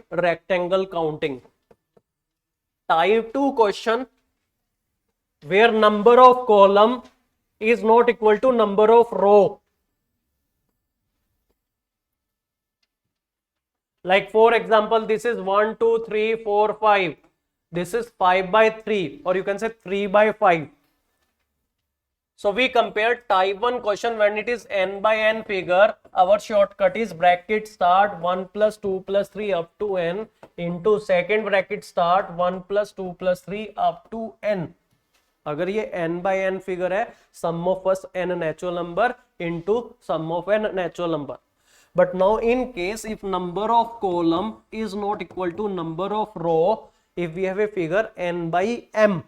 basic rectangle counting. Type 2 question where number of column is not equal to number of row. Like for example, this is 1, 2, 3, 4, 5. This is 5 by 3, or you can say 3 by 5. So we compare type 1 question when it is n by n figure. Our shortcut is bracket start 1 plus 2 plus 3 up to n into second bracket start 1 plus 2 plus 3 up to n. अगर ये n by n figure है, sum of first n natural number into sum of n natural number. But now in case if number of column is not equal to number of row, if we have a figure n by m,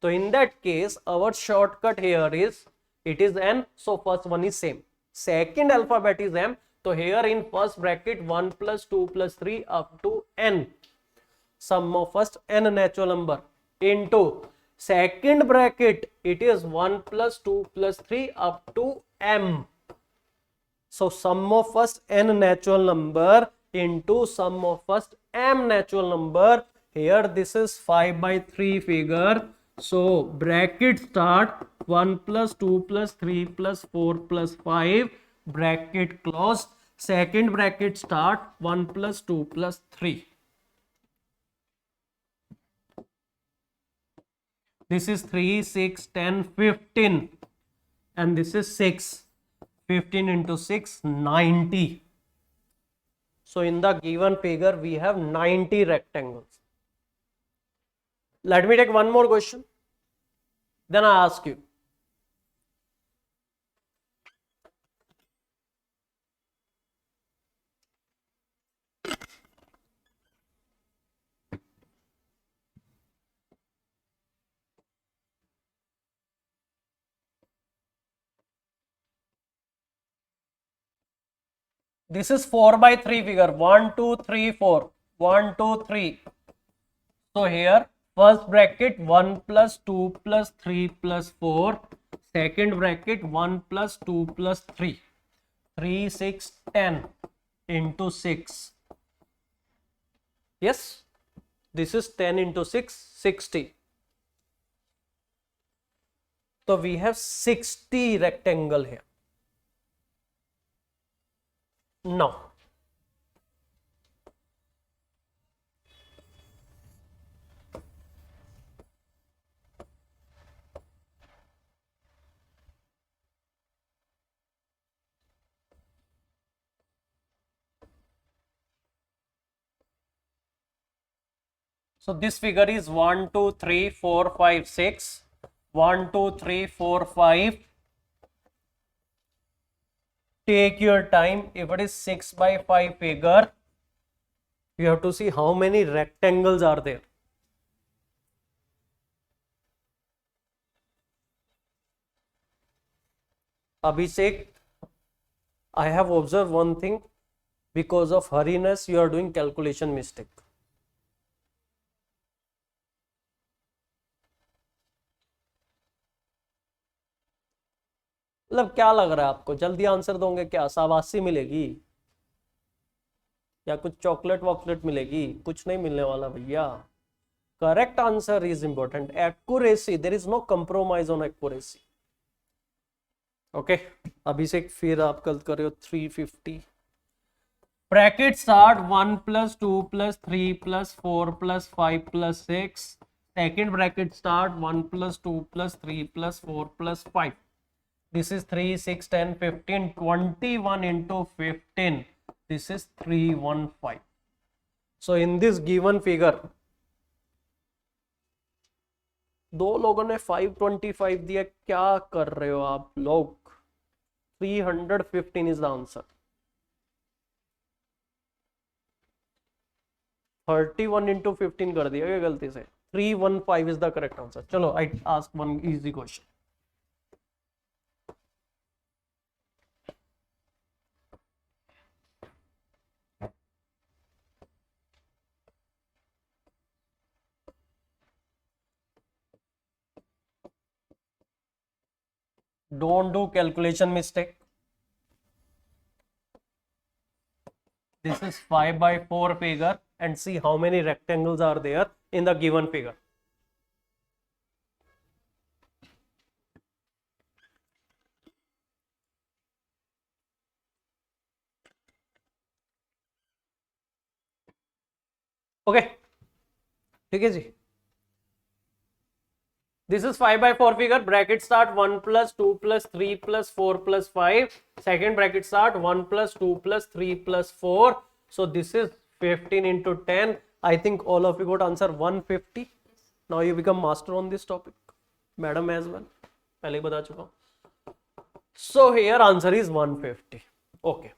so in that case our shortcut here is, it is n, so first one is same, second alphabet is m, so here in first bracket 1 plus 2 plus 3 up to n, sum of first n natural number, into second bracket it is 1 plus 2 plus 3 up to m. So sum of first n natural number into sum of first m natural number. Here this is 5 by 3 figure. So bracket start 1 plus 2 plus 3 plus 4 plus 5, bracket closed. Second bracket start 1 plus 2 plus 3. This is 3, 6, 10, 15. And this is 6. 15 into 6, 90. So in the given figure, we have 90 rectangles. Let me take one more question. Then I ask you. This is 4 by 3 figure. 1, 2, 3, 4. 1, 2, 3. So here, first bracket 1 plus 2 plus 3 plus 4. Second bracket 1 plus 2 plus 3. 3, 6, 10 into 6. Yes, this is 10 into 6, 60. So we have 60 rectangle here. Now, so this figure is 1, 2, 3, 4, 5, 6. 1, 2, 3, 4, 5. Take your time. If it is 6 by 5 figure, you have to see how many rectangles are there. Abhishek, I have observed one thing. Because of hurriness, you are doing calculation mistake. मतलब क्या लग रहा है आपको, जल्दी answer दोगे क्या? शाबाशी मिलेगी या कुछ चॉकलेट वॉकलेट मिलेगी? कुछ नहीं मिलने वाला भैया. Correct answer is important. Accuracy, there is no compromise on accuracy. Okay, Abhishek फिर आप कल कर रहे हो 350. Bracket start 1 plus 2 plus 3 plus 4 plus 5 plus 6. Second bracket start 1 plus 2 plus 3 plus 4 plus 5. This is 3, 6, 10, 15, 21 into 15. This is 315. So in this given figure, दो लोगों ने 525 दिया. क्या कर रहे हो आप लोग? 315 is the answer. 31 into 15 कर दिया क्या गलती से? 315 is the correct answer. चलो, I ask one easy question. Don't do calculation mistake. This is 5 by 4 figure and see how many rectangles are there in the given figure. Okay, ठीक है जी. This is 5 by 4 figure. Bracket start 1 plus 2 plus 3 plus 4 plus 5. Second bracket start 1 plus 2 plus 3 plus 4. So this is 15 into 10. I think all of you got answer 150. Now you become master on this topic. Madam as well. पहले ही बता चुका हूँ. So here answer is 150. Okay.